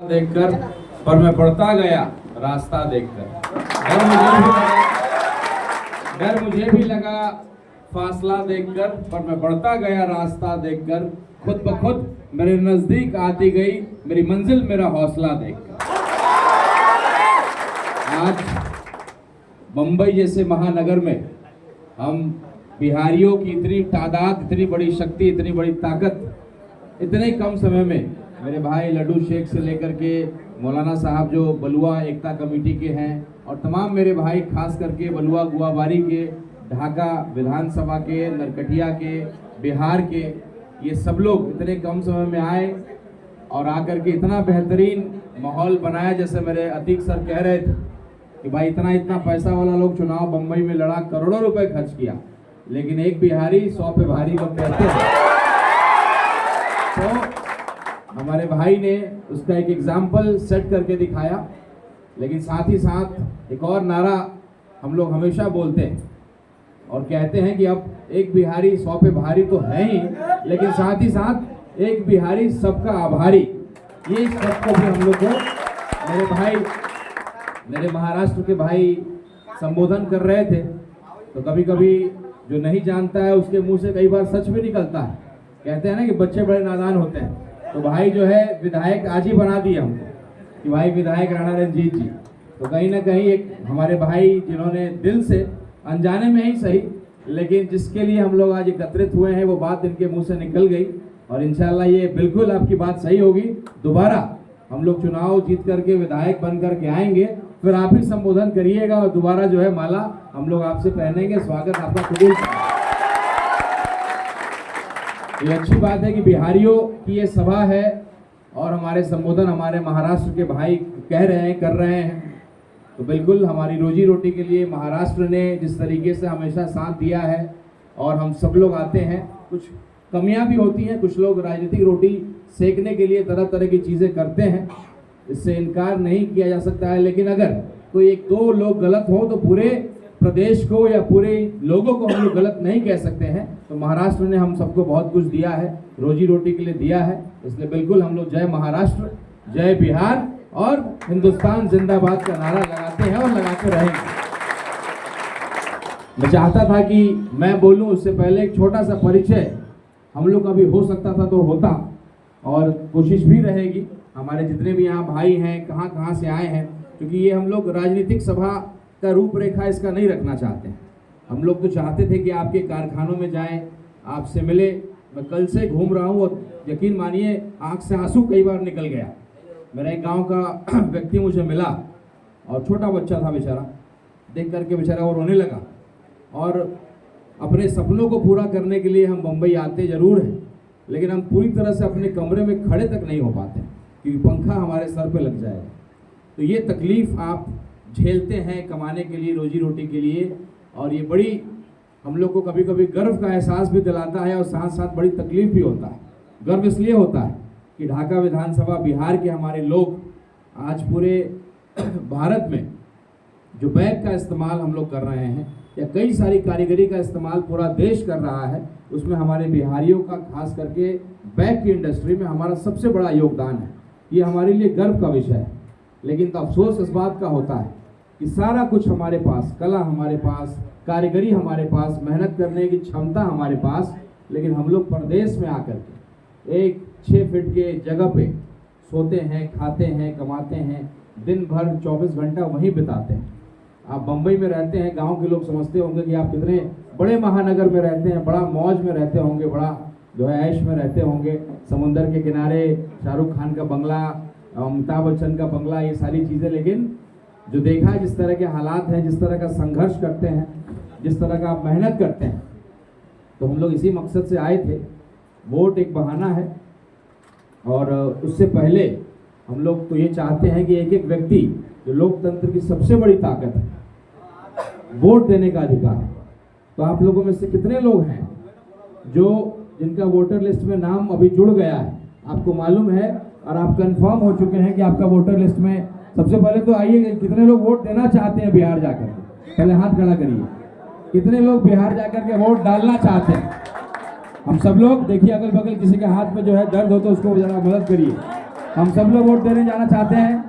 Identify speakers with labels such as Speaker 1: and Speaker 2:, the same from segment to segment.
Speaker 1: देखकर पर मैं बढ़ता गया रास्ता देखकर। डर मुझे भी लगा फासला देखकर, पर मैं बढ़ता गया रास्ता देखकर। खुद ब खुद मेरे नजदीक आती गई मेरी मंजिल, मेरा हौसला देखकर। आज बंबई जैसे महानगर में हम बिहारियों की इतनी तादाद, इतनी बड़ी शक्ति, इतनी बड़ी ताकत, इतने कम समय में मेरे भाई लड्डू शेख से लेकर के मौलाना साहब जो बलुआ एकता कमेटी के हैं, और तमाम मेरे भाई खास करके बलुआ गुआबारी के, ढाका विधानसभा के, नरकटिया के, बिहार के, ये सब लोग इतने कम समय में आए और आकर के इतना बेहतरीन माहौल बनाया। जैसे मेरे अतीक सर कह रहे थे कि भाई इतना पैसा वाला लोग चुनाव बम्बई में लड़ा, करोड़ों रुपए खर्च किया, लेकिन एक बिहारी 100 पे भारी लोग कहते हैं। तो हमारे भाई ने उसका एक एग्जाम्पल सेट करके दिखाया। लेकिन साथ ही साथ एक और नारा हम लोग हमेशा बोलते हैं और कहते हैं कि अब एक बिहारी 100 पे भारी तो है ही, लेकिन साथ ही साथ एक बिहारी सबका आभारी। ये सबको भी हम लोग को मेरे महाराष्ट्र के भाई संबोधन कर रहे थे, तो कभी कभी जो नहीं जानता है उसके मुंह से कई बार सच भी निकलता है। कहते हैं ना कि बच्चे बड़े नादान होते हैं। तो भाई जो है विधायक आज ही बना दिया हमको कि भाई विधायक राणा रंजीत जी। तो कहीं ना कहीं एक हमारे भाई जिन्होंने दिल से, अनजाने में ही सही, लेकिन जिसके लिए हम लोग आज एकत्रित हुए हैं, वो बात इनके मुंह से निकल गई। और इंशाल्लाह ये बिल्कुल आपकी बात सही होगी। दोबारा हम लोग चुनाव जीत करके विधायक बन करके आएंगे, फिर आप ही संबोधन करिएगा और दोबारा जो है माला हम लोग आपसे पहनेंगे। स्वागत आपका कबूल। ये अच्छी बात है कि बिहारियों की ये सभा है और हमारे संबोधन हमारे महाराष्ट्र के भाई कह रहे हैं, कर रहे हैं। तो बिल्कुल हमारी रोजी रोटी के लिए महाराष्ट्र ने जिस तरीके से हमेशा साथ दिया है और हम सब लोग आते हैं, कुछ कमियां भी होती हैं, कुछ लोग राजनीतिक रोटी सेकने के लिए तरह तरह की चीज़ें करते हैं, इससे इनकार नहीं किया जा सकता है। लेकिन अगर कोई एक दो लोग गलत हो तो पूरे प्रदेश को या पूरे लोगों को हम लोग गलत नहीं कह सकते हैं। तो महाराष्ट्र ने हम सबको बहुत कुछ दिया है, रोजी रोटी के लिए दिया है, इसलिए बिल्कुल हम लोग जय महाराष्ट्र, जय बिहार और हिंदुस्तान जिंदाबाद का नारा लगाते हैं और लगाते रहेंगे। मैं चाहता था कि मैं बोलूं, उससे पहले एक छोटा सा परिचय हम लोग का भी हो सकता था तो होता, और कोशिश भी रहेगी। हमारे जितने भी यहाँ भाई हैं, कहाँ कहाँ से आए हैं, क्योंकि ये हम लोग राजनीतिक सभा का रूपरेखा इसका नहीं रखना चाहते हैं। हम लोग तो चाहते थे कि आपके कारखानों में जाएं, आपसे मिले। मैं कल से घूम रहा हूँ और यकीन मानिए आंख से आंसू कई बार निकल गया। मेरा एक गांव का व्यक्ति मुझे मिला और छोटा बच्चा था बेचारा, देख करके बेचारा वो रोने लगा। और अपने सपनों को पूरा करने के लिए हम बम्बई आते जरूर हैं, लेकिन हम पूरी तरह से अपने कमरे में खड़े तक नहीं हो पाते क्योंकि पंखा हमारे सर पे लग जाएगा। तो ये तकलीफ़ आप झेलते हैं कमाने के लिए, रोजी रोटी के लिए, और ये बड़ी हम लोग को कभी कभी गर्व का एहसास भी दिलाता है और साथ साथ बड़ी तकलीफ भी होता है। गर्व इसलिए होता है कि ढाका विधानसभा बिहार के हमारे लोग आज पूरे भारत में जो बैग का इस्तेमाल हम लोग कर रहे हैं या कई सारी कारीगरी का इस्तेमाल पूरा देश कर रहा है, उसमें हमारे बिहारियों का खास करके बैग की इंडस्ट्री में हमारा सबसे बड़ा योगदान है। ये हमारे लिए गर्व का विषय है। लेकिन तो अफसोस इस बात का होता है कि सारा कुछ हमारे पास, कला हमारे पास, कारीगरी हमारे पास, मेहनत करने की क्षमता हमारे पास, लेकिन हम लोग प्रदेश में आकर के एक 6 फीट के जगह पे सोते हैं, खाते हैं, कमाते हैं, दिन भर 24 घंटा वहीं बिताते हैं। आप बम्बई में रहते हैं, गांव के लोग समझते होंगे कि आप कितने बड़े महानगर में रहते हैं, बड़ा मौज में रहते होंगे, बड़ा जो है ऐश में रहते होंगे, समुंदर के किनारे शाहरुख खान का बंगला, अमिताभ बच्चन का बंगला, ये सारी चीज़ें। लेकिन जो देखा है, जिस तरह के हालात हैं, जिस तरह का संघर्ष करते हैं, जिस तरह का आप मेहनत करते हैं, तो हम लोग इसी मकसद से आए थे। वोट एक बहाना है और उससे पहले हम लोग तो ये चाहते हैं कि एक एक व्यक्ति, जो लोकतंत्र की सबसे बड़ी ताकत है, वोट देने का अधिकार है। तो आप लोगों में से कितने लोग हैं जिनका वोटर लिस्ट में नाम अभी जुड़ गया है? आपको मालूम है और आप कंफर्म हो चुके हैं कि आपका वोटर लिस्ट में, सबसे पहले तो आइए, कितने लोग वोट देना चाहते हैं बिहार जाकर के? पहले हाथ खड़ा करिए। कितने लोग बिहार जाकर के वोट डालना चाहते हैं? हम सब लोग देखिए, अगल बगल किसी के हाथ में जो है दर्द हो तो उसको जरा मदद करिए। हम सब लोग वोट देने जाना चाहते हैं।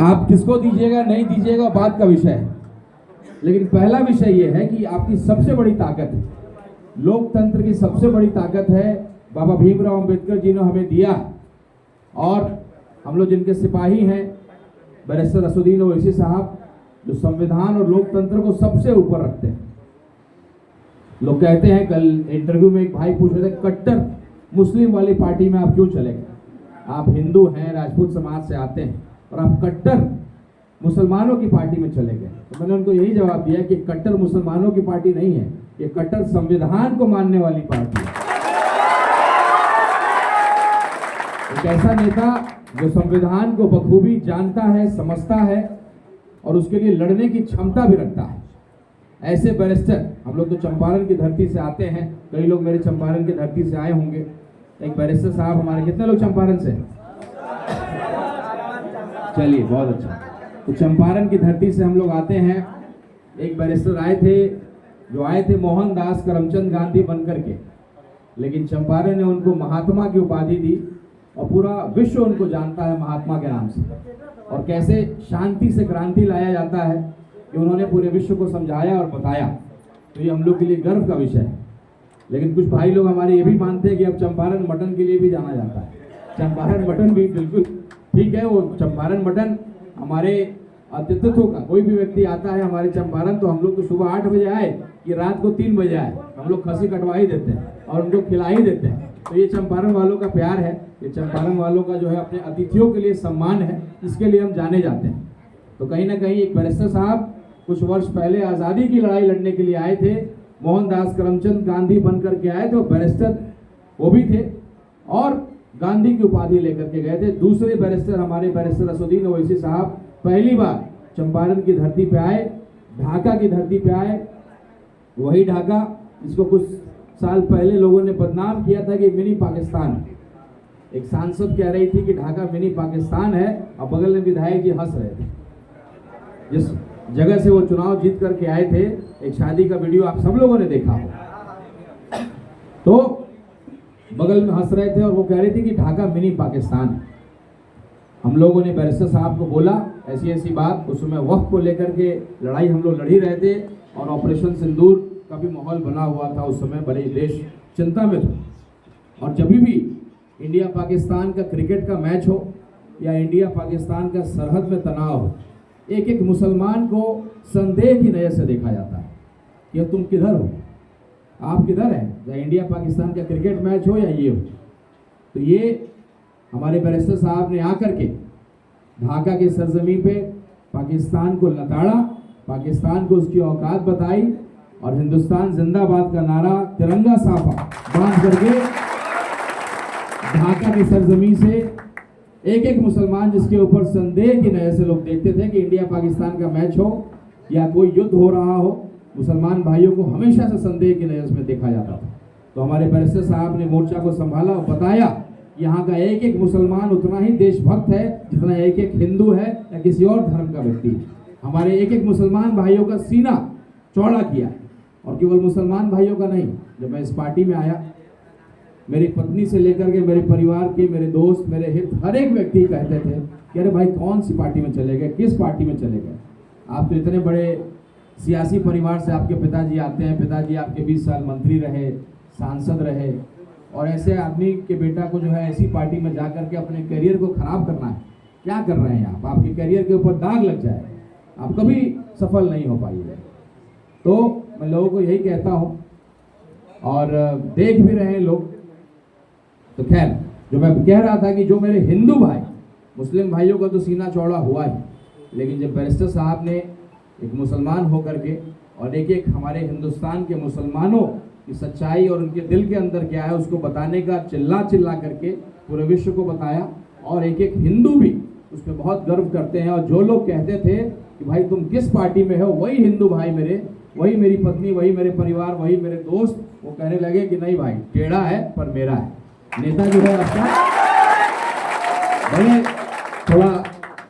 Speaker 1: आप किसको दीजिएगा नहीं दीजिएगा बात का विषय है, लेकिन पहला विषय यह है कि आपकी सबसे बड़ी ताकत है, लोकतंत्र की सबसे बड़ी ताकत है, बाबा भीमराव अंबेडकर जी ने हमें दिया। और हम लोग जिनके सिपाही हैं, बैरिस्टर असदुद्दीन ओवैसी साहब, जो संविधान और लोकतंत्र को सबसे ऊपर रखते हैं। लोग कहते हैं, कल इंटरव्यू में एक भाई पूछ रहे थे, कट्टर मुस्लिम वाली पार्टी में आप क्यों चले गए? आप हिंदू हैं, राजपूत समाज से आते हैं और आप कट्टर मुसलमानों की पार्टी में चले गए। तो मैंने उनको यही जवाब दिया कि कट्टर मुसलमानों की पार्टी नहीं है, ये कट्टर संविधान को मानने वाली पार्टी है। एक ऐसा नेता जो संविधान को बखूबी जानता है, समझता है और उसके लिए लड़ने की क्षमता भी रखता है। ऐसे बैरिस्टर, हम लोग तो चंपारण की धरती से आते हैं, कई लोग मेरे चंपारण की धरती से आए होंगे। एक बैरिस्टर साहब हमारे, कितने लोग चंपारण से? चलिए, बहुत अच्छा। तो चंपारण की धरती से हम लोग आते हैं। एक बैरिस्टर आए थे, जो आए थे मोहनदास करमचंद गांधी बनकर के, लेकिन चंपारण ने उनको महात्मा की उपाधि दी और पूरा विश्व उनको जानता है महात्मा के नाम से। और कैसे शांति से क्रांति लाया जाता है कि उन्होंने पूरे विश्व को समझाया और बताया। तो ये हम लोग के लिए गर्व का विषय है। लेकिन कुछ भाई लोग हमारे ये भी मानते हैं कि अब चंपारण मटन के लिए भी जाना जाता है। चंपारण मटन भी बिल्कुल ठीक है, वो चंपारण मटन हमारे अतिथियों का, कोई भी व्यक्ति आता है हमारे चंपारण तो हम लोग तो सुबह 8 बजे आए कि रात को 3 बजे आए, हम लोग खसी कटवा ही देते हैं और उनको खिला ही देते हैं। तो ये चंपारण वालों का प्यार है, ये चंपारण वालों का जो है अपने अतिथियों के लिए सम्मान है, इसके लिए हम जाने जाते हैं। तो कहीं ना कहीं एक बैरिस्टर साहब कुछ वर्ष पहले आज़ादी की लड़ाई लड़ने के लिए आए थे, मोहनदास करमचंद गांधी बनकर के आए थे, बैरिस्टर वो भी थे और गांधी की उपाधि लेकर के गए थे। दूसरे बैरिस्टर हमारे बैरिस्टर असदुद्दीन ओवैसी साहब पहली बार चंपारण की धरती पे आए, ढाका की धरती पे आए। वही ढाका जिसको कुछ साल पहले लोगों ने बदनाम किया था कि मिनी पाकिस्तान है। एक सांसद कह रही थी कि ढाका मिनी पाकिस्तान है और बगल में विधायक जी हंस रहे थे। जिस जगह से वो चुनाव जीत करके आए थे, एक शादी का वीडियो आप सब लोगों ने देखा हो, तो बगल में हंस रहे थे और वो कह रही थी कि ढाका मिनी पाकिस्तान है। हम लोगों ने बैरिस्टर साहब को बोला ऐसी ऐसी बात, उस समय वक्त को लेकर के लड़ाई हम लोग लड़ ही रहे थे और ऑपरेशन सिंदूर का भी माहौल बना हुआ था। उस समय बड़े देश चिंता में थे। और जब भी इंडिया पाकिस्तान का क्रिकेट का मैच हो या इंडिया पाकिस्तान का सरहद में तनाव हो, एक एक मुसलमान को संदेह की नज़र से देखा जाता है कि तुम किधर हो, आप किधर हैं, या इंडिया पाकिस्तान का क्रिकेट मैच हो या ये हो। तो ये हमारे बैरिस्टर साहब ने आकर के ढाका की सरजमी पे पाकिस्तान को लताड़ा, पाकिस्तान को उसकी औकात बताई और हिंदुस्तान जिंदाबाद का नारा तिरंगा साफा बांध करके ढाका की सरजमी से एक एक मुसलमान जिसके ऊपर संदेह की नज़र से लोग देखते थे कि इंडिया पाकिस्तान का मैच हो या कोई युद्ध हो रहा हो, मुसलमान भाइयों को हमेशा से संदेह की नज़र में देखा जाता था। तो हमारे बैरिस्टर साहब ने मोर्चा को संभाला और बताया यहाँ का एक एक मुसलमान उतना ही देशभक्त है जितना एक एक हिंदू है या किसी और धर्म का व्यक्ति है। हमारे एक एक मुसलमान भाइयों का सीना चौड़ा किया और केवल मुसलमान भाइयों का नहीं। जब मैं इस पार्टी में आया, मेरी पत्नी से लेकर के मेरे परिवार के, मेरे दोस्त, मेरे हित, हर एक व्यक्ति कहते थे कि अरे भाई कौन सी पार्टी में चले गए, किस पार्टी में चले गए। आप तो इतने बड़े सियासी परिवार से आपके पिताजी आते हैं, पिताजी आपके 20 साल मंत्री रहे, सांसद रहे, और ऐसे आदमी के बेटा को जो है ऐसी पार्टी में जा करके अपने करियर को खराब करना है, क्या कर रहे हैं आप? आपके करियर के ऊपर दाग लग जाए, आप कभी सफल नहीं हो पाइएगा। तो मैं लोगों को यही कहता हूँ और देख भी रहे हैं लोग। तो खैर, जो मैं कह रहा था कि जो मेरे हिंदू भाई, मुस्लिम भाइयों का तो सीना चौड़ा हुआ ही, लेकिन जब बैरिस्टर साहब ने एक मुसलमान होकर के और एक एक हमारे हिंदुस्तान के मुसलमानों की सच्चाई और उनके दिल के अंदर क्या है उसको बताने का चिल्ला चिल्ला करके पूरे विश्व को बताया, और एक एक हिंदू भी उस पर बहुत गर्व करते हैं। और जो लोग कहते थे कि भाई तुम किस पार्टी में हो, वही हिंदू भाई मेरे, वही मेरी पत्नी, वही मेरे परिवार, वही मेरे दोस्त, वो कहने लगे कि नहीं भाई, टेढ़ा है पर मेरा है। नेता जो है आपका भले थोड़ा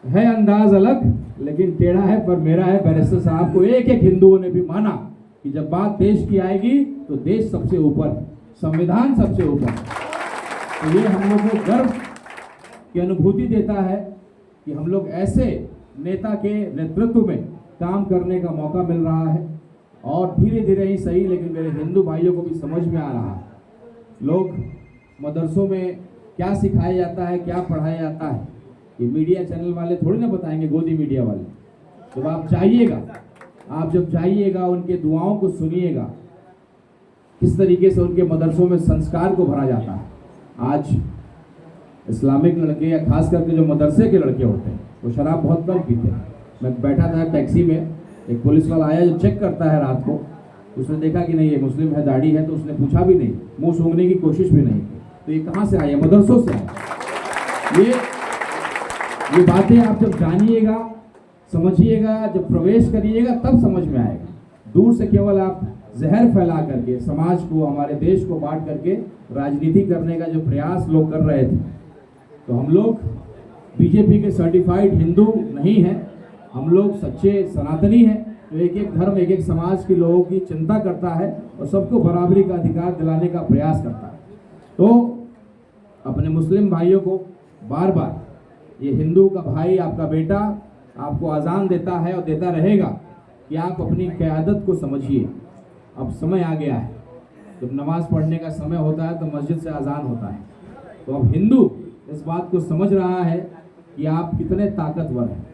Speaker 1: है अंदाज अलग, लेकिन टेढ़ा है पर मेरा है। बैरिस्टर साहब को एक एक हिंदुओं ने भी माना कि जब बात देश की आएगी तो देश सबसे ऊपर, संविधान सबसे ऊपर। तो ये हम लोग को गर्व की अनुभूति देता है कि हम लोग ऐसे नेता के नेतृत्व में काम करने का मौका मिल रहा है। और धीरे धीरे ही सही, लेकिन मेरे हिंदू भाइयों को भी समझ में आ रहा है, लोग मदरसों में क्या सिखाया जाता है, क्या पढ़ाया जाता है, ये मीडिया चैनल वाले थोड़ी ना बताएंगे, गोदी मीडिया वाले। तो आप जब जाइएगा उनके दुआओं को सुनिएगा, किस तरीके से उनके मदरसों में संस्कार को भरा जाता है। आज इस्लामिक लड़के या खास करके जो मदरसे के लड़के होते हैं वो शराब बहुत कम पीते हैं। मैं बैठा था टैक्सी में, एक पुलिस वाला आया जो चेक करता है रात को, उसने देखा कि नहीं ये मुस्लिम है, दाढ़ी है, तो उसने पूछा भी नहीं, मुंह सूंघने की कोशिश भी नहीं की। तो ये कहाँ से आया? मदरसों से आया। ये बातें आप जब जानिएगा, समझिएगा, जब प्रवेश करिएगा तब समझ में आएगा। दूर से केवल आप जहर फैला करके समाज को, हमारे देश को बांट करके राजनीति करने का जो प्रयास लोग कर रहे थे, तो हम लोग बीजेपी के सर्टिफाइड हिंदू नहीं हैं, हम लोग सच्चे सनातनी हैं। तो एक एक धर्म, एक एक समाज के लोगों की चिंता करता है और सबको बराबरी का अधिकार दिलाने का प्रयास करता है। तो अपने मुस्लिम भाइयों को बार बार, ये हिंदू का भाई, आपका बेटा आपको आज़ान देता है और देता रहेगा कि आप अपनी क़यादत को समझिए। अब समय आ गया है, जब नमाज पढ़ने का समय होता है तो मस्जिद से आज़ान होता है। तो अब हिंदू इस बात को समझ रहा है कि आप कितने ताकतवर हैं,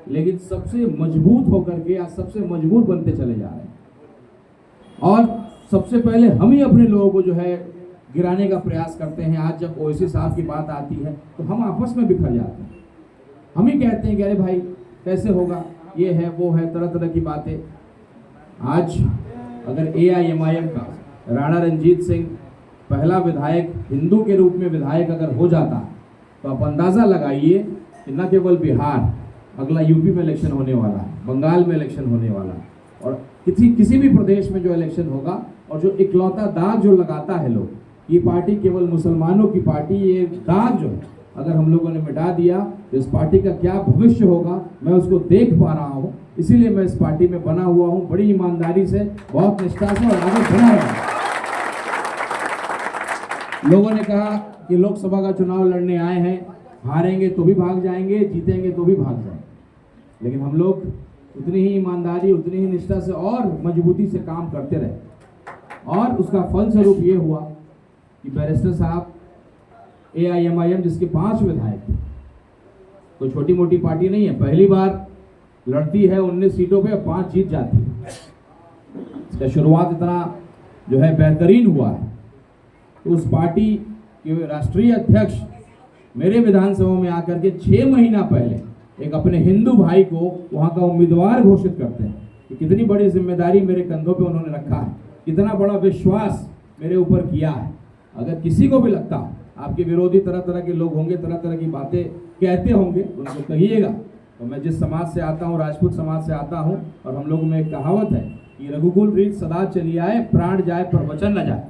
Speaker 1: लेकिन सबसे मजबूत होकर के या सबसे मजबूत बनते चले जा रहे हैं। और सबसे पहले हम ही अपने लोगों को जो है गिराने का प्रयास करते हैं। आज जब ओवैसी साहब की बात आती है तो हम आपस में बिखर जाते हैं, हम ही कहते हैं कि अरे भाई कैसे होगा, ये है वो है, तरह तरह की बातें। आज अगर AIMIM का राणा रंजीत सिंह पहला विधायक हिंदू के रूप में विधायक अगर हो जाता तो आप अंदाज़ा लगाइए कि न केवल बिहार, अगला यूपी में इलेक्शन होने वाला है, बंगाल में इलेक्शन होने वाला है, और किसी भी प्रदेश में जो इलेक्शन होगा, और जो इकलौता दाग जो लगाता है लोग, ये पार्टी केवल मुसलमानों की पार्टी, ये दाग जो है अगर हम लोगों ने मिटा दिया तो इस पार्टी का क्या भविष्य होगा, मैं उसको देख पा रहा हूँ। इसीलिए मैं इस पार्टी में बना हुआ हूँ, बड़ी ईमानदारी से, बहुत निष्ठा से, और आगे बढ़ा रहा हूँ। लोगों ने कहा कि लोकसभा का चुनाव लड़ने आए हैं, हारेंगे तो भी भाग जाएंगे, जीतेंगे तो भी भाग जाएंगे, लेकिन हम लोग उतनी ही ईमानदारी, उतनी ही निष्ठा से और मजबूती से काम करते रहे। और उसका फलस्वरूप ये हुआ कि बैरिस्टर साहब AIMIM जिसके 5 विधायक थे, तो छोटी मोटी पार्टी नहीं है, पहली बार लड़ती है 19 सीटों पे, 5 जीत जाती है। इसका शुरुआत इतना जो है बेहतरीन हुआ है। तो उस पार्टी के राष्ट्रीय अध्यक्ष मेरे विधानसभा में आकर के 6 महीना पहले एक अपने हिंदू भाई को वहाँ का उम्मीदवार घोषित करते हैं। कि कितनी बड़ी जिम्मेदारी मेरे कंधों पे उन्होंने रखा है, कितना बड़ा विश्वास मेरे ऊपर किया है। अगर किसी को भी लगता, आपके विरोधी तरह तरह के लोग होंगे, तरह तरह की बातें कहते होंगे, उनको कहिएगा। तो मैं जिस समाज से आता हूँ, राजपूत समाज से आता हूँ, और हम लोग में एक कहावत है कि रघुकुल रीत सदा चली आए, प्राण जाए पर वचन न जाए।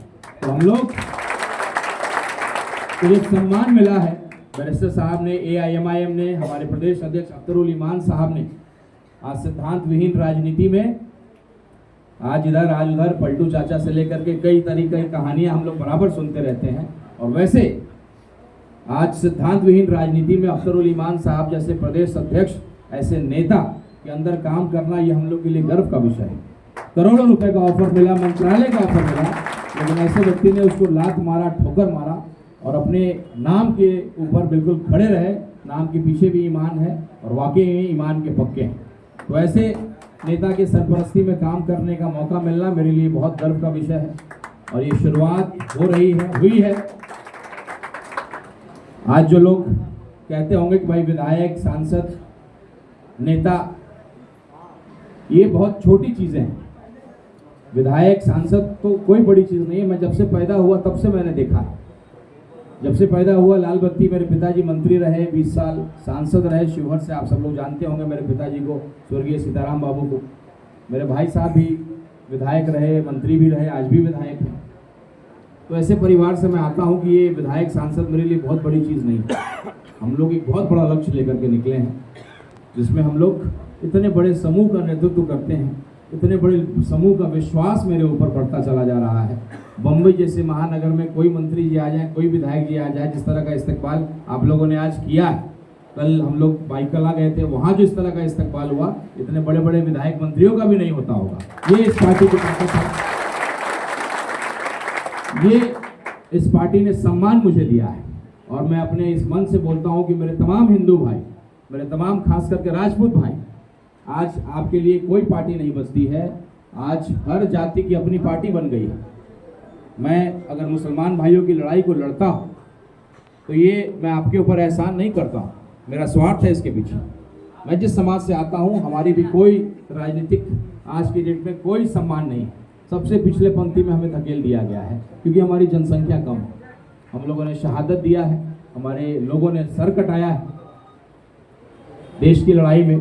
Speaker 1: तो हम लोग को जो सम्मान मिला है बैरिस्टर साहब ने, AIMIM ने, हमारे प्रदेश अध्यक्ष अख्तरुल ईमान साहब ने, आज सिद्धांत विहीन राजनीति में आज इधर आज उधर पलटू चाचा से लेकर के कई तरीके की कहानियां हम लोग बराबर सुनते रहते हैं। और वैसे आज सिद्धांत विहीन राजनीति में अख्तरुल ईमान साहब जैसे प्रदेश अध्यक्ष, ऐसे नेता के अंदर काम करना, ये हम लोग के लिए गर्व का विषय है। करोड़ों रुपए का ऑफर मिला, मंत्रालय का ऑफर मिला, लेकिन ऐसे व्यक्ति ने उसको लात मारा, ठोकर मारा, और अपने नाम के ऊपर बिल्कुल खड़े रहे। नाम के पीछे भी ईमान है, और वाकई में ईमान के पक्के हैं। तो ऐसे नेता के सरपरस्ती में काम करने का मौका मिलना मेरे लिए बहुत गर्व का विषय है। और ये शुरुआत हुई है। आज जो लोग कहते होंगे कि भाई विधायक, सांसद, नेता, ये बहुत छोटी चीज़ें हैं। विधायक, सांसद तो कोई बड़ी चीज़ नहीं है। मैं जब से पैदा हुआ तब से मैंने देखा, जब से पैदा हुआ लाल बत्ती, मेरे पिताजी मंत्री रहे, 20 साल सांसद रहे शिवहर से। आप सब लोग जानते होंगे मेरे पिताजी को, स्वर्गीय सीताराम बाबू को। मेरे भाई साहब भी विधायक रहे, मंत्री भी रहे, आज भी विधायक हैं। तो ऐसे परिवार से मैं आता हूं कि ये विधायक, सांसद मेरे लिए बहुत बड़ी चीज़ नहीं है। हम लोग एक बहुत बड़ा लक्ष्य लेकर के निकले हैं, जिसमें हम लोग इतने बड़े समूह का नेतृत्व करते हैं, इतने बड़े समूह का विश्वास मेरे ऊपर बढ़ता चला जा रहा है। बम्बई जैसे महानगर में कोई मंत्री जी आ जाए, कोई विधायक जी आ जाए, जिस तरह का इस्तकबाल आप लोगों ने आज किया है। कल हम लोग बाइकला गए थे, वहाँ जो इस तरह का इस्तकबाल हुआ, इतने बड़े बड़े विधायक मंत्रियों का भी नहीं होता होगा। ये इस पार्टी की ताकत है, ये इस पार्टी ने सम्मान मुझे दिया है। और मैं अपने इस मन से बोलता हूँ कि मेरे तमाम हिंदू भाई, मेरे तमाम खास करके राजपूत भाई, आज आपके लिए कोई पार्टी नहीं बचती है। आज हर जाति की अपनी पार्टी बन गई है। मैं अगर मुसलमान भाइयों की लड़ाई को लड़ता हूँ तो ये मैं आपके ऊपर एहसान नहीं करता हूँ, मेरा स्वार्थ है इसके पीछे। मैं जिस समाज से आता हूँ, हमारी भी कोई राजनीतिक आज की डेट में कोई सम्मान नहीं। सबसे पिछले पंक्ति में हमें धकेल दिया गया है क्योंकि हमारी जनसंख्या कम है। हम लोगों ने शहादत दिया है, हमारे लोगों ने सर कटाया है देश की लड़ाई में।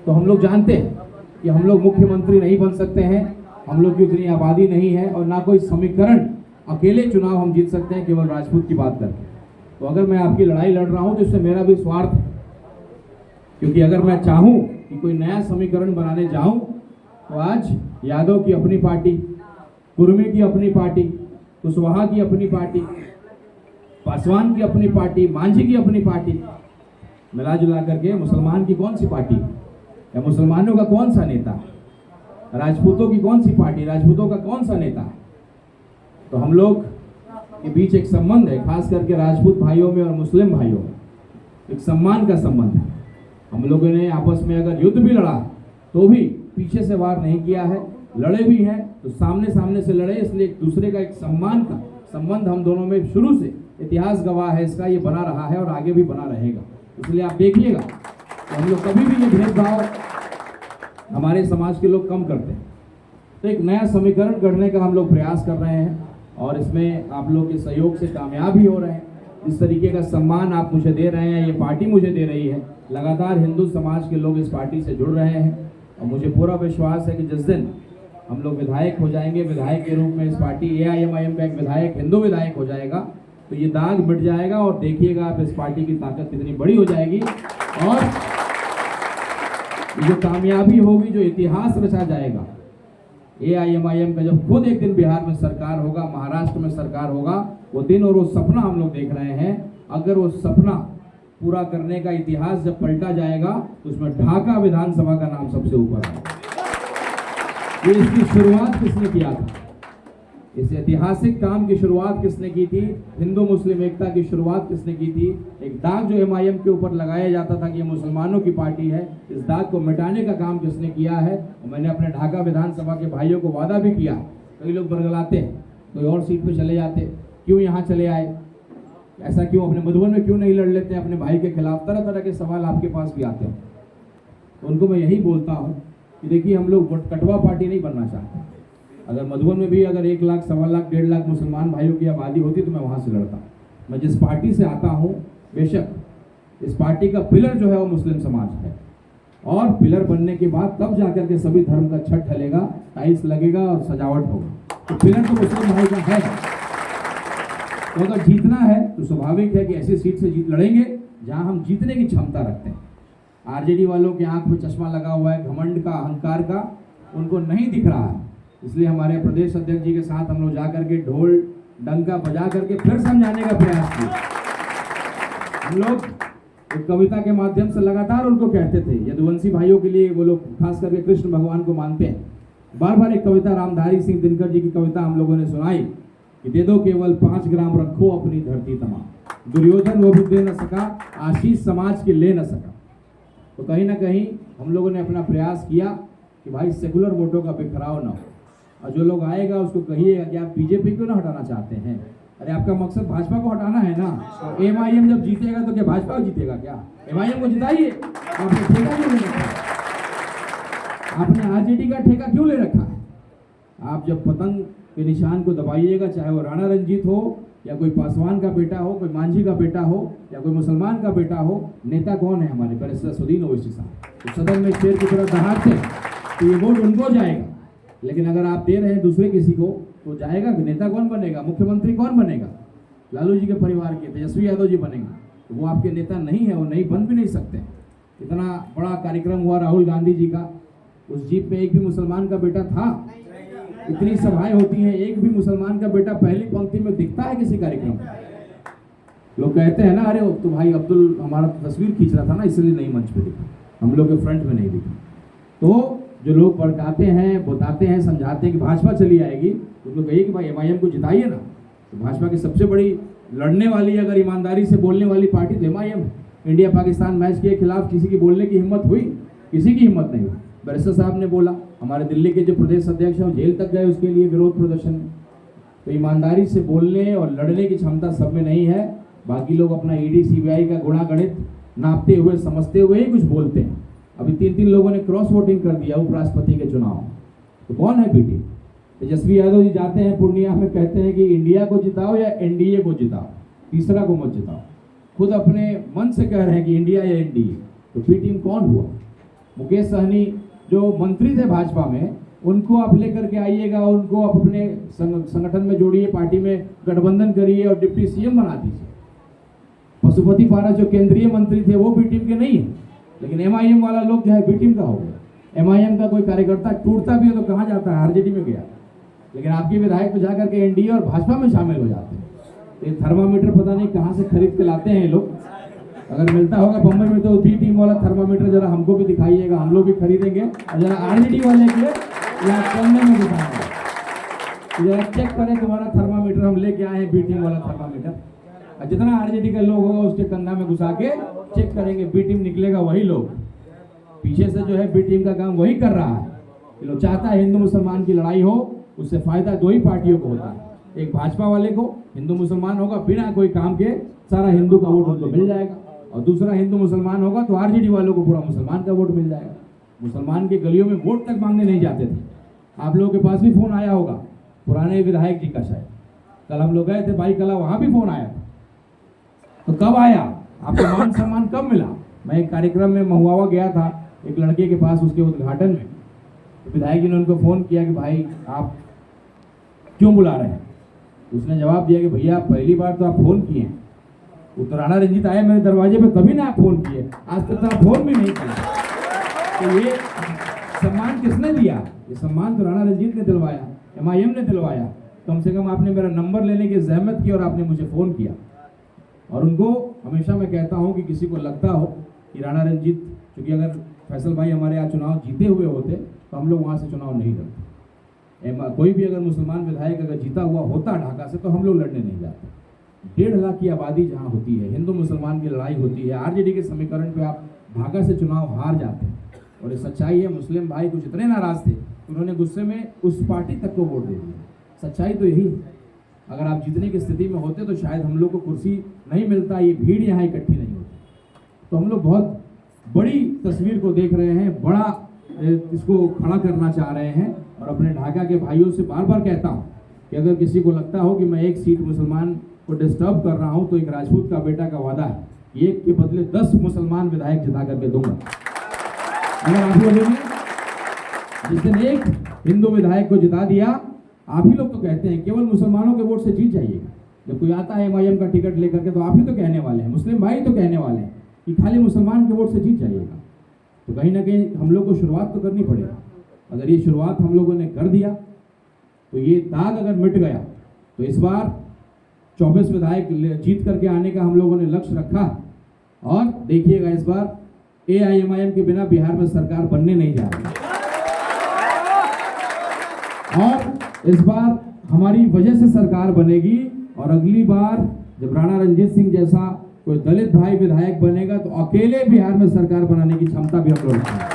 Speaker 1: तो हम लोग जानते हैं कि हम लोग मुख्यमंत्री नहीं बन सकते हैं, हम लोग की उतनी आबादी नहीं है और ना कोई समीकरण अकेले चुनाव हम जीत सकते हैं केवल राजपूत की बात करके। तो अगर मैं आपकी लड़ाई लड़ रहा हूं तो इससे मेरा भी स्वार्थ है, क्योंकि अगर मैं चाहूं कि कोई नया समीकरण बनाने जाऊं तो आज यादव की अपनी पार्टी, कुर्मी की अपनी पार्टी, कुशवाहा की अपनी पार्टी, पासवान की अपनी पार्टी, मांझी की अपनी पार्टी, मिला जुला करके मुसलमान की कौन सी पार्टी या मुसलमानों का कौन सा नेता, राजपूतों की कौन सी पार्टी, राजपूतों का कौन सा नेता। तो हम लोग के बीच एक संबंध है, खास करके राजपूत भाइयों में और मुस्लिम भाइयों में एक सम्मान का संबंध है। हम लोगों ने आपस में अगर युद्ध भी लड़ा तो भी पीछे से वार नहीं किया है, लड़े भी हैं तो सामने सामने से लड़े। इसलिए एक दूसरे का एक सम्मान का संबंध हम दोनों में शुरू से, इतिहास गवाह है इसका, ये बना रहा है और आगे भी बना रहेगा। इसलिए आप देखिएगा तो हम लोग कभी भी ये भेदभाव हमारे समाज के लोग कम करते हैं। तो एक नया समीकरण गढ़ने का हम लोग प्रयास कर रहे हैं और इसमें आप लोग के सहयोग से कामयाब भी हो रहे हैं। इस तरीके का सम्मान आप मुझे दे रहे हैं, ये पार्टी मुझे दे रही है। लगातार हिंदू समाज के लोग इस पार्टी से जुड़ रहे हैं और मुझे पूरा विश्वास है कि जिस दिन हम लोग विधायक हो जाएंगे, विधायक के रूप में इस पार्टी AIMIM का एक विधायक हिंदू विधायक हो जाएगा तो ये दाग मिट जाएगा और देखिएगा आप इस पार्टी की ताकत कितनी बड़ी हो जाएगी और जो कामयाबी होगी, जो इतिहास रचा जाएगा AIMIM का, जब खुद एक दिन बिहार में सरकार होगा, महाराष्ट्र में सरकार होगा, वो दिन और वो सपना हम लोग देख रहे हैं। अगर वो सपना पूरा करने का इतिहास जब पलटा जाएगा तो उसमें ढाका विधानसभा का नाम सबसे ऊपर है। ये इसकी शुरुआत किसने किया था? इस ऐतिहासिक काम की शुरुआत किसने की थी? हिंदू मुस्लिम एकता की शुरुआत किसने की थी? एक दाग जो MIM के ऊपर लगाया जाता था कि ये मुसलमानों की पार्टी है, इस दाग को मिटाने का काम किसने किया है? और मैंने अपने ढाका विधानसभा के भाइयों को वादा भी किया। कई लोग बरगलाते हैं, कोई और सीट पे चले जाते, क्यों यहाँ चले आए, ऐसा क्यों, अपने मधुबन में क्यों नहीं लड़ लेते हैं अपने भाई के खिलाफ? तरह तरह के सवाल आपके पास भी आते हैं। तो उनको मैं यही बोलता हूँ कि देखिए, हम लोग कटवा पार्टी नहीं बनना चाहते। अगर मधुबन में भी अगर 1 लाख, 1.25 लाख, 1.5 लाख मुसलमान भाइयों की आबादी होती तो मैं वहाँ से लड़ता। मैं जिस पार्टी से आता हूँ, बेशक इस पार्टी का पिलर जो है वो मुस्लिम समाज है और पिलर बनने के बाद तब जाकर के सभी धर्म का छत ढलेगा, टाइल्स लगेगा और सजावट होगा। तो पिलर तो मुस्लिम भाई का है। तो अगर जीतना है तो स्वाभाविक है कि ऐसी सीट से जीत लड़ेंगे जहाँ हम जीतने की क्षमता रखते हैं। RJD वालों के आंख में चश्मा लगा हुआ है घमंड का, अहंकार का, उनको नहीं दिख रहा है। इसलिए हमारे प्रदेश अध्यक्ष जी के साथ हम लोग जाकर के ढोल डंका बजा करके फिर समझाने का प्रयास किया। हम लोग एक कविता के माध्यम से लगातार उनको कहते थे, यदुवंशी भाइयों के लिए वो लोग खास करके कृष्ण भगवान को मानते हैं। बार बार एक कविता रामधारी सिंह दिनकर जी की कविता हम लोगों ने सुनाई कि दे दो केवल 5 ग्राम, रखो अपनी धरती तमाम। दुर्योधन वो भी दे न सका, आशीष समाज के ले न सका। तो कहीं ना कहीं हम लोगों ने अपना प्रयास किया कि भाई सेकुलर वोटों का बिखराव ना हो और जो लोग आएगा उसको कहिएगा कि आप बीजेपी क्यों ना हटाना चाहते हैं। अरे आपका मकसद भाजपा को हटाना है ना। तो MIM जब जीतेगा तो क्या भाजपा जीतेगा? क्या MIM को जिताइए। आपने ठेका क्यों ले रखा है? आपने RJD का ठेका क्यों ले रखा है? आप जब पतंग के निशान को दबाइएगा, चाहे वो राणा रंजीत हो या कोई पासवान का बेटा हो, कोई मांझी का बेटा हो या कोई मुसलमान का बेटा हो, नेता कौन है हमारे? बैरिस्टर असदुद्दीन ओवैसी साहब। तो सदन में शेर की तरह दहाड़ते तो ये वोट उनको जाएगा। लेकिन अगर आप दे रहे हैं दूसरे किसी को तो जाएगा। नेता कौन बनेगा? मुख्यमंत्री कौन बनेगा? लालू जी के परिवार के तेजस्वी यादव जी बनेंगे। तो वो आपके नेता नहीं है, वो नहीं बन भी नहीं सकते। इतना बड़ा कार्यक्रम हुआ राहुल गांधी जी का, उस जीप में एक भी मुसलमान का बेटा था? इतनी सभाएं होती हैं, एक भी मुसलमान का बेटा पहली पंक्ति में दिखता है किसी कार्यक्रम में? लोग कहते हैं ना, अरे तो भाई अब्दुल हमारा तस्वीर खींच रहा था ना, इसलिए नहीं मंच पे दिखा, हम लोग के फ्रंट में नहीं दिखा। तो जो लोग भड़काते हैं, बताते हैं, समझाते हैं कि भाजपा चली आएगी, उनको कहिए कि भाई एमआईएम को जिताइए ना। तो भाजपा की सबसे बड़ी लड़ने वाली, अगर ईमानदारी से बोलने वाली पार्टी तो एमआईएम। इंडिया पाकिस्तान मैच के खिलाफ किसी की बोलने की हिम्मत हुई? किसी की हिम्मत नहीं हुई। बैरिस्टर साहब ने बोला, हमारे दिल्ली के जो प्रदेश अध्यक्ष हैं वो जेल तक गए उसके लिए विरोध प्रदर्शन में। तो ईमानदारी से बोलने और लड़ने की क्षमता सब में नहीं है। बाकी लोग अपना ईडी सीबीआई का गुणा गणित नापते हुए, समझते हुए ही कुछ बोलते हैं। अभी 3 लोगों ने क्रॉस वोटिंग कर दिया उपराष्ट्रपति के चुनाव। तो कौन है पीटी? तेजस्वी यादव जी जाते हैं पूर्णिया में, कहते हैं कि इंडिया को जिताओ या एनडीए को जिताओ, तीसरा को मत जिताओ। खुद अपने मन से कह रहे हैं कि इंडिया या एनडीए। तो पी टीम कौन हुआ? मुकेश सहनी जो मंत्री थे भाजपा में, उनको आप लेकर के आइएगा, उनको आप अपने संगठन में जोड़िए, पार्टी में गठबंधन करिए और डिप्टी सीएम बना दीजिए। पशुपति पारा जो केंद्रीय मंत्री थे वो बी टीम के नहीं है, लेकिन एमआईएम वाला लोग जो है बी टीम का हो गया। एमआईएम का कोई कार्यकर्ता टूटता भी है तो कहाँ जाता है? आरजेडी में गया। लेकिन आपके विधायक तो जाकर के एनडीए और भाजपा में शामिल हो जाते हैं। ये थर्मामीटर पता नहीं कहाँ से खरीद के लाते हैं ये लोग। अगर मिलता होगा बम्बई में तो बी टीम वाला थर्मामीटर जरा हमको भी दिखाइएगा, हम लोग भी खरीदेंगे और जरा आरजेडी वाले के या कोने में दिखाएंगे, जरा चेक करें तुम्हारा थर्मामीटर, हम लेके आए हैं बी टीम वाला थर्मामीटर। और जितना आरजेडी का लोग होगा उसके कंधा में घुसा के चेक करेंगे, बी टीम निकलेगा वही लोग। पीछे से जो है बी टीम का काम वही कर रहा है। लोग चाहता है हिंदू मुसलमान की लड़ाई हो, उससे फायदा दो ही पार्टियों को होता है, एक भाजपा वाले को, हिंदू मुसलमान होगा बिना कोई काम के सारा हिंदू का वोट उनको मिल जाएगा, और दूसरा हिंदू मुसलमान होगा तो आरजेडी वालों को पूरा मुसलमान का वोट मिल जाएगा। मुसलमान के गलियों में वोट तक मांगने नहीं जाते थे। आप लोगों के पास भी फोन आया होगा, पुराने विधायक जी का शायद, कल हम लोग गए थे भाई कला, वहां भी फोन आया था। तो कब आया आपको मान सम्मान कब मिला? मैं एक कार्यक्रम में महुआ गया था, एक लड़के के पास, उसके उद्घाटन में, तो विधायक जी ने उनको फोन किया कि भाई आप क्यों बुला रहे हैं? उसने जवाब दिया कि भैया पहली बार तो आप फोन किए, वो तो राणा रंजीत आए मेरे दरवाजे पे तभी ना आप फोन किए, आज तक तो आप फोन भी नहीं किए। तो ये सम्मान किसने दिया? ये सम्मान तो राणा रंजीत ने दिलवाया, एमआईएम ने दिलवाया। कम से कम आपने मेरा नंबर लेने की जहमत की और आपने मुझे फोन किया। और उनको हमेशा मैं कहता हूं कि किसी को लगता हो कि राणा रंजीत, क्योंकि अगर फैसल भाई हमारे यहाँ चुनाव जीते हुए होते तो हम लोग वहाँ से चुनाव नहीं लड़ते। कोई भी अगर मुसलमान विधायक अगर जीता हुआ होता ढाका से तो हम लोग लड़ने नहीं जाते। 1.5 लाख की आबादी जहाँ होती है, हिंदू मुसलमान की लड़ाई होती है, आरजेडी के समीकरण पे आप ढाका से चुनाव हार जाते हैं। और ये सच्चाई है। मुस्लिम भाई कुछ इतने नाराज थे, उन्होंने गुस्से में उस पार्टी तक को वोट दे दिया। सच्चाई तो यही है। अगर आप जीतने की स्थिति में होते तो शायद हम लोग को कुर्सी नहीं मिलता, ये भीड़ यहाँ इकट्ठी नहीं होती। तो हम लोग बहुत बड़ी तस्वीर को देख रहे हैं, बड़ा इसको खड़ा करना चाह रहे हैं। और अपने ढाका के भाइयों से बार बार कहता हूँ कि अगर किसी को लगता हो कि मैं एक सीट मुसलमान को डिस्टर्ब कर रहा हूँ, तो एक राजपूत का बेटा का वादा है, एक के बदले 10 मुसलमान विधायक जिता करके दूंगा। अगर आप लोगों ने जिस दिन एक हिंदू विधायक को जिता दिया, आप ही लोग तो कहते हैं केवल मुसलमानों के वोट से जीत जाइएगा। जब कोई आता है एमआईएम का टिकट लेकर के, तो आप ही तो कहने वाले हैं, मुस्लिम भाई तो कहने वाले हैं कि खाली मुसलमान के वोट से जीत जाइएगा। तो कहीं ना कहीं हम लोग को शुरुआत तो करनी पड़ेगा। अगर ये शुरुआत हम लोगों ने कर दिया तो ये दाग अगर मिट गया, तो इस बार 24 विधायक जीत करके आने का हम लोगों ने लक्ष्य रखा। और देखिएगा इस बार एआईएमआईएम के बिना बिहार में सरकार बनने नहीं जा रही। और इस बार हमारी वजह से सरकार बनेगी। और अगली बार जब राणा रंजीत सिंह जैसा कोई दलित भाई विधायक बनेगा तो अकेले बिहार में सरकार बनाने की क्षमता भी हम लोग रखेंगे।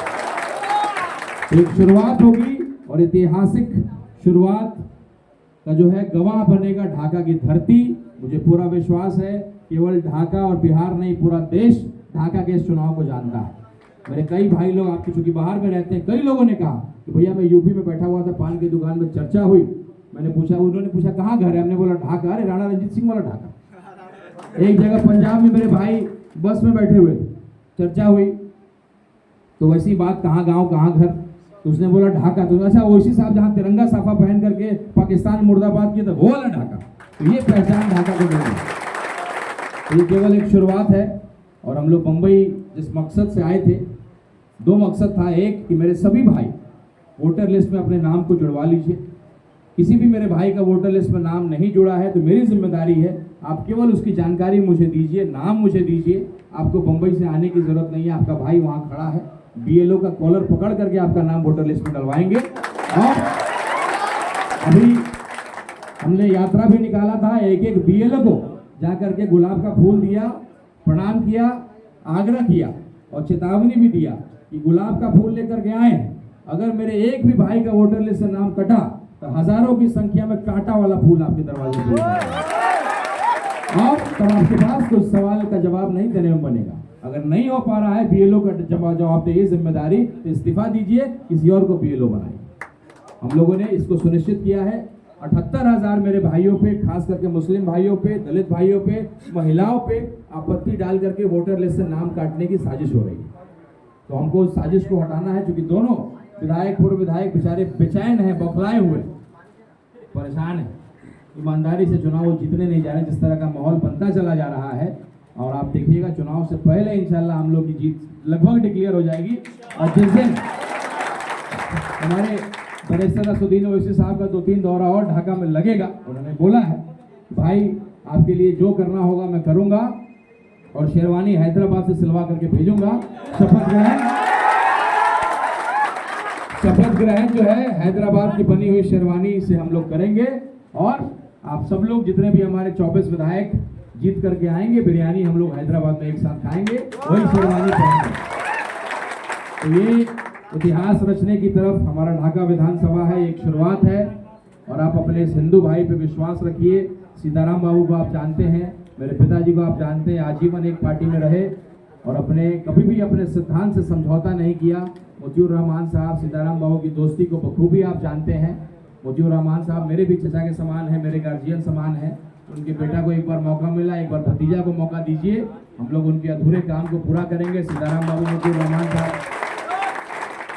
Speaker 1: एक शुरुआत होगी और ऐतिहासिक शुरुआत का जो है गवाह बनेगा ढाका की धरती। मुझे पूरा विश्वास है केवल ढाका और बिहार नहीं, पूरा देश ढाका के इस चुनाव को जानता है। मेरे कई भाई लोग आपके चूंकि बाहर में रहते हैं, कई लोगों ने कहा कि भैया मैं यूपी में बैठा हुआ था, पान की दुकान में चर्चा हुई, मैंने पूछा, उन्होंने पूछा कहाँ घर है, हमने बोला ढाका। अरे राणा रंजीत सिंह वाला ढाका। एक जगह पंजाब में मेरे भाई बस में बैठे हुए थे, चर्चा हुई, तो वैसी बात कहाँ गाँव कहाँ घर, तो उसने बोला ढाका। तो अच्छा ओवैसी साहब जहाँ तिरंगा साफा पहन करके पाकिस्तान मुर्दाबाद किया था वो वाला ढाका। तो ये पहचान ढाका को मिली। तो ये केवल एक शुरुआत है। और हम लोग मुंबई जिस मकसद से आए थे, 2 मकसद था। एक कि मेरे सभी भाई वोटर लिस्ट में अपने नाम को जुड़वा लीजिए, किसी भी मेरे भाई का वोटर लिस्ट में नाम नहीं जुड़ा है तो मेरी जिम्मेदारी है, आप केवल उसकी जानकारी मुझे दीजिए, नाम मुझे दीजिए। आपको बंबई से आने की जरूरत नहीं है, आपका भाई वहाँ खड़ा है, बीएलओ का कॉलर पकड़ करके आपका नाम वोटर लिस्ट में डलवाएंगे। और अभी हमने यात्रा भी निकाला था, एक एक बीएलओ को जा करके गुलाब का फूल दिया, प्रणाम किया, आग्रह किया और चेतावनी भी दिया कि गुलाब का फूल लेकर के आए, अगर मेरे एक भी भाई का वोटर लिस्ट से नाम कटा तो हजारों की संख्या में कांटा वाला फूल आपके दरवाजे पर और तब आपके पास कुछ सवाल का जवाब नहीं देने में बनेगा। अगर नहीं हो पा रहा है बीएलओ का जवाब दे, ये जिम्मेदारी, तो इस्तीफा दीजिए, किसी और को बीएलओ बनाइए। हम लोगों ने इसको सुनिश्चित किया है। 78,000 मेरे भाइयों पे, खास करके मुस्लिम भाइयों पे, दलित भाइयों पे, महिलाओं पे आपत्ति डाल करके वोटर लिस्ट से नाम काटने की साजिश हो रही है। तो हमको उस साजिश को हटाना है, क्योंकि दोनों विधायक, पूर्व विधायक बेचारे बेचैन हैं, बौखलाए हुए, परेशान हैं, ईमानदारी से चुनाव जीतने नहीं जा रहे। जिस तरह का माहौल बनता चला जा रहा है, और आप देखिएगा चुनाव से पहले इंशाल्लाह हम लोग की जीत लगभग डिक्लेयर हो जाएगी। और जिस दिन हमारे बैरिस्टर असदुद्दीन ओवैसी साहब का 2-3 दौरा और ढाका में लगेगा, उन्होंने बोला है भाई आपके लिए जो करना होगा मैं करूंगा, और शेरवानी हैदराबाद से सिलवा करके भेजूंगा। शपथ ग्रहण जो है हैदराबाद की बनी हुई शेरवानी से हम लोग करेंगे। और आप सब लोग जितने भी हमारे 24 विधायक जीत करके आएंगे, बिरयानी हम लोग हैदराबाद में एक साथ खाएंगे, वही शेरवानी पहनेंगे। तो ये इतिहास रचने की तरफ हमारा ढाका विधानसभा है, एक शुरुआत है। और आप अपने इस हिंदू भाई पे विश्वास रखिए। सीताराम बाबू को आप जानते हैं, मेरे पिताजी को आप जानते हैं, आजीवन एक पार्टी में रहे और कभी भी अपने सिद्धांत से समझौता नहीं किया। मोतियूर रहमान साहब, सीताराम बाबू की दोस्ती को बखूबी आप जानते हैं। मोतियूर रहमान साहब मेरे भी चचा के समान है, मेरे गार्जियन समान है। उनके बेटा को एक बार मौका मिला, एक बार भतीजा को मौका दीजिए, हम लोग उनके अधूरे काम को पूरा करेंगे। सीताराम बाबू, मोतियूर रहमान साहब,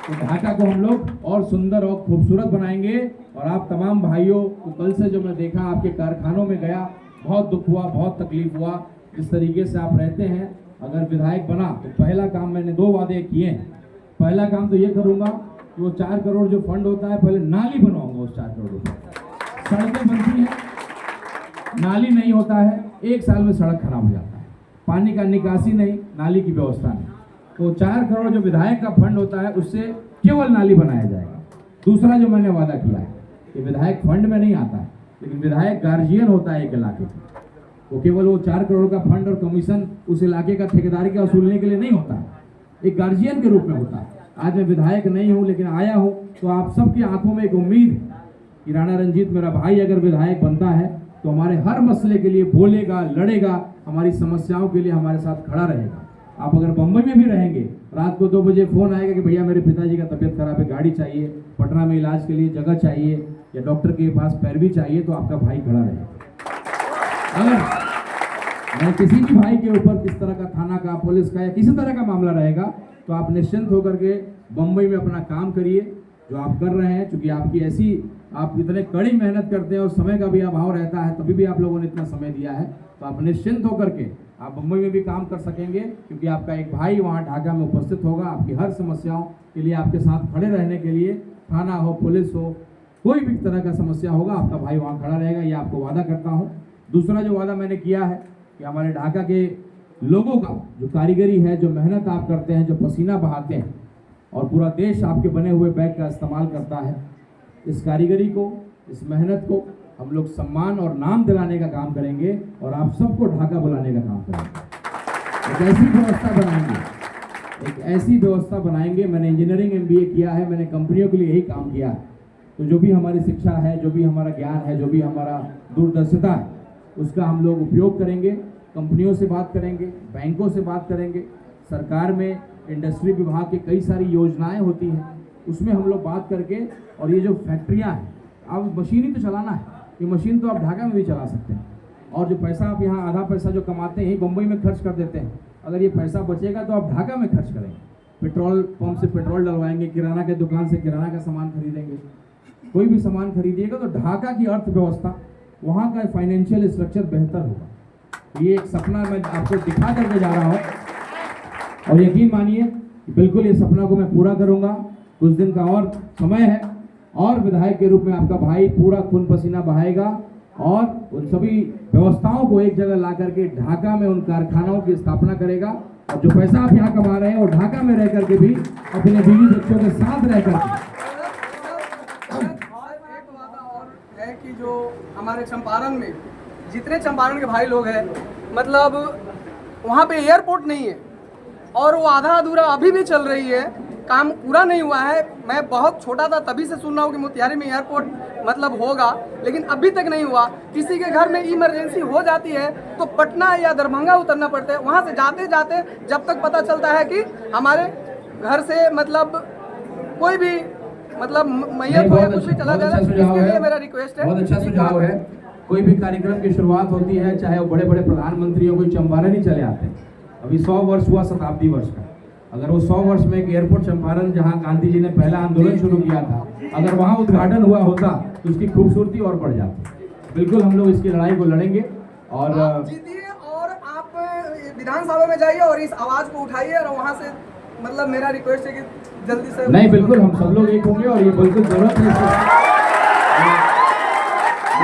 Speaker 1: तो ढाका को हम लोग और सुंदर और खूबसूरत बनाएंगे। और आप तमाम भाइयों को कल से जो मैं देखा आपके कारखानों में गया, बहुत दुख हुआ, बहुत तकलीफ हुआ। जिस तरीके से आप रहते हैं, अगर विधायक बना तो पहला काम मैंने 2 वादे किए हैं। पहला काम तो ये करूंगा कि वो 4 करोड़ जो फंड होता है, पहले नाली बनवाऊंगा उस 4 करोड़ रुपये। सड़कें बनती हैं, नाली नहीं होता है, 1 साल में सड़क खराब हो जाता है, पानी का निकासी नहीं, नाली की व्यवस्था नहीं। तो 4 करोड़ जो विधायक का फंड होता है उससे केवल नाली बनाया जाएगा। दूसरा जो मैंने वादा किया है कि विधायक फंड में नहीं आता है, लेकिन विधायक गार्जियन होता है एक इलाके का। वो केवल वो 4 करोड़ का फंड और कमीशन उस इलाके का ठेकेदारी का वसूलने के लिए नहीं होता है, एक गार्जियन के रूप में होता है। आज मैं विधायक नहीं हूँ, लेकिन आया हूँ तो आप सबकी आंखों में एक उम्मीद कि राणा रंजीत मेरा भाई अगर विधायक बनता है तो हमारे हर मसले के लिए बोलेगा, लड़ेगा, हमारी समस्याओं के लिए हमारे साथ खड़ा रहेगा। आप अगर बम्बई में भी रहेंगे, रात को 2 बजे फोन आएगा कि भैया मेरे पिताजी का तबीयत खराब है, गाड़ी चाहिए, पटना में इलाज के लिए जगह चाहिए, या डॉक्टर के पास पैरवी चाहिए, तो आपका भाई खड़ा रहेगा। अगर मैं किसी भी भाई के ऊपर किस तरह का थाना का, पुलिस का या किसी तरह का मामला रहेगा, तो आप निश्चिंत होकर के बम्बई में अपना काम करिए जो आप कर रहे हैं। क्योंकि आपकी ऐसी, आप इतने कड़ी मेहनत करते हैं और समय का भी अभाव रहता है, तभी भी आप लोगों ने इतना समय दिया है। तो आप निश्चिंत होकर के आप बम्बई में भी काम कर सकेंगे, क्योंकि आपका एक भाई वहाँ ढाका में उपस्थित होगा। आपकी हर समस्याओं के लिए आपके साथ खड़े रहने के लिए, थाना हो, पुलिस हो, कोई भी तरह का समस्या होगा, आपका भाई वहाँ खड़ा रहेगा, ये आपको वादा करता हूँ। दूसरा जो वादा मैंने किया है कि हमारे ढाका के लोगों का जो कारीगरी है, जो मेहनत आप करते हैं, जो पसीना बहाते हैं, और पूरा देश आपके बने हुए बैग का इस्तेमाल करता है, इस कारीगरी को, इस मेहनत को हम लोग सम्मान और नाम दिलाने का काम करेंगे और आप सबको ढाका बुलाने का काम करेंगे। एक ऐसी व्यवस्था बनाएंगे। मैंने इंजीनियरिंग MBA किया है, मैंने कंपनियों के लिए यही काम किया है। तो जो भी हमारी शिक्षा है, जो भी हमारा ज्ञान है, जो भी हमारा दूरदर्शिता है, उसका हम लोग उपयोग करेंगे। कंपनियों से बात करेंगे, बैंकों से बात करेंगे, सरकार में इंडस्ट्री विभाग की कई सारी योजनाएं होती हैं, उसमें हम लोग बात करके, और ये जो फैक्ट्रियां हैं, अब मशीन ही तो चलाना है, ये मशीन तो आप ढाका में भी चला सकते हैं। और जो पैसा आप यहाँ, आधा पैसा जो कमाते हैं, यही बम्बई में खर्च कर देते हैं, अगर ये पैसा बचेगा तो आप ढाका में खर्च करेंगे। पेट्रोल पंप से पेट्रोल डलवाएंगे, किराना के दुकान से किराना का सामान खरीदेंगे, कोई भी सामान खरीदिएगा तो ढाका की अर्थव्यवस्था, वहाँ का फाइनेंशियल स्ट्रक्चर बेहतर होगा। ये एक सपना मैं आपको दिखा करके जा रहा हूँ, और यकीन मानिए बिल्कुल ये सपना को मैं पूरा करूँगा। कुछ दिन का और समय है, और विधायक के रूप में आपका भाई पूरा खून पसीना बहाएगा और उन सभी व्यवस्थाओं को एक जगह ला करके ढाका में उन कारखानों की स्थापना करेगा। और जो पैसा आप यहाँ कमा रहे हैं वो ढाका में रह करके भी अपने बीवी बच्चों के साथ रह करके।
Speaker 2: एक वादा और है कि जो हमारे चंपारण में जितने चंपारण के भाई लोग हैं, मतलब वहाँ पे एयरपोर्ट नहीं है और वो आधा अधूरा अभी भी चल रही है, काम पूरा नहीं हुआ है। मैं बहुत छोटा था तभी से सुन रहा हूँ कि मोतिहारी में एयरपोर्ट मतलब होगा, लेकिन अभी तक नहीं हुआ। किसी के घर में इमरजेंसी हो जाती है तो पटना या दरभंगा उतरना पड़ता है। वहाँ से जाते जाते जब तक पता चलता है कि हमारे घर से मतलब कोई भी मतलब मैयत हो या कुछ भी चला जाए, इसके लिए मेरा रिक्वेस्ट है।
Speaker 1: बहुत अच्छा सुझाव है। कोई भी कार्यक्रम की शुरुआत होती है, चाहे वो बड़े बड़े प्रधानमंत्री हो, कोई चंपारण ही चले आते हैं। अभी 100 वर्ष हुआ शताब्दी वर्ष का, अगर वो 100 वर्ष में एक एयरपोर्ट चंपारण जहां गांधी जी ने पहला आंदोलन शुरू किया था, अगर वहां उद्घाटन हुआ होता तो उसकी खूबसूरती और बढ़ जाती। बिल्कुल हम लोग इसकी लड़ाई को लड़ेंगे और
Speaker 2: आप जीतिए और आप विधानसभा में जाइए और इस आवाज को उठाइए और वहां से मतलब मेरा रिक्वेस्ट है कि जल्दी से।
Speaker 1: नहीं, बिल्कुल हम सब लोग एक होंगे और ये बिल्कुल जरूरत है।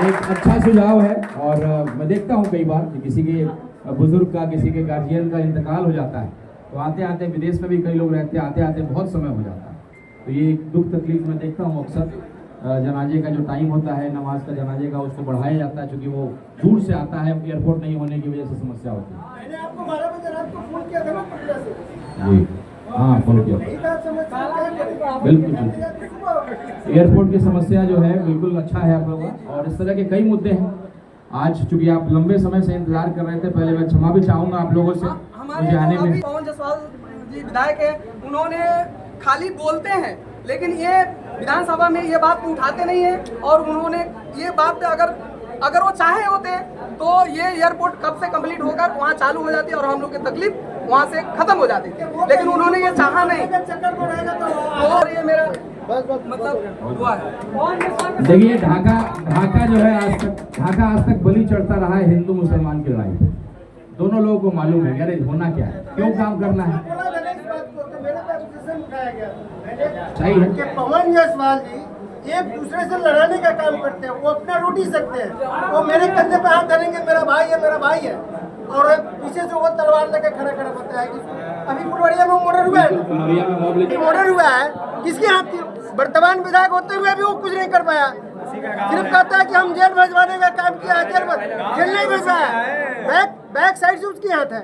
Speaker 1: एक अच्छा सुझाव है और मैं देखता हूँ कई बार कि किसी के बुजुर्ग का, किसी के गार्जियन का इंतकाल हो जाता है तो आते आते, विदेश में भी कई लोग रहते हैं, आते आते बहुत समय हो जाता है। तो ये एक दुख तकलीफ मैं देखता हूँ अक्सर। जनाजे का जो टाइम होता है, नमाज का जनाजे का, उसको बढ़ाया जाता है क्योंकि वो दूर से आता है, एयरपोर्ट नहीं होने की वजह से समस्या होती है।
Speaker 3: मैंने आपको 12 बजे रात को फोन किया था ना पटना से।
Speaker 1: जी हाँ, फोन किया। बिल्कुल एयरपोर्ट की समस्या जो है बिल्कुल अच्छा है आप लोगों का, और इस तरह के कई मुद्दे हैं। आज चूंकि आप लंबे समय से इंतजार कर रहे थे, पहले मैं क्षमा भी चाहूंगा आप लोगों से मुझे आने में।
Speaker 2: पवन जायसवाल जी विधायक है, उन्होंने खाली बोलते हैं लेकिन ये विधानसभा में ये बात उठाते नहीं है। और उन्होंने ये बात अगर वो चाहे होते तो ये एयरपोर्ट कब से कंप्लीट होकर वहाँ चालू हो जाती और हम लोग की तकलीफ वहाँ से खत्म हो जाती थी, लेकिन उन्होंने ये चाहा नहीं। और ये मेरा मतलब हुआ है।
Speaker 1: देखिए ढाका जो है आज तक बलि चढ़ता रहा है हिंदू मुसलमान की लड़ाई। दोनों लोगों को मालूम है यार होना क्या है, क्यों काम करना है। सही है
Speaker 3: कि पवन जायसवाल जी एक दूसरे से लड़ाने का काम करते हैं, वो अपना रोटी सकते हैं, वो मेरे कंधे पे हाथ धरेंगे, मेरा भाई है मेरा भाई है, और पीछे से वो तलवार लेके खड़ा होता है। अभी फुलवाड़िया में मर्डर हुआ है, मर्डर हुआ है, किसके हाथ थी? वर्तमान विधायक होते हुए भी वो कुछ नहीं कर पाया, सिर्फ कहता है कि हम जेल भेजवाने का काम किया है, जेल नहीं भेजा है, बैक साइड से उसके हाथ है।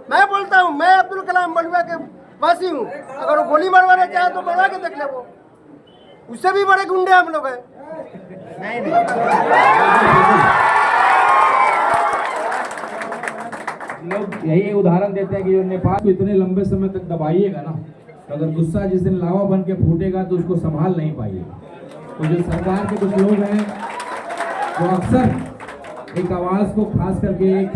Speaker 3: मैं बोलता हूँ, मैं अब्दुल कलाम बलुआ के वासी हूँ, अगर वो गोली मरवाना चाहे तो मरवा के देख ले, वो उससे भी बड़े गुंडे हम लोग हैं।
Speaker 1: लोग यही उदाहरण देते हैं कि जो नेपाल को इतने लंबे समय तक दबाइएगा ना, तो अगर गुस्सा जिस दिन लावा बन के फूटेगा तो उसको संभाल नहीं पाइएगा। तो जो सरकार के कुछ लोग हैं जो अक्सर एक आवाज को खास करके एक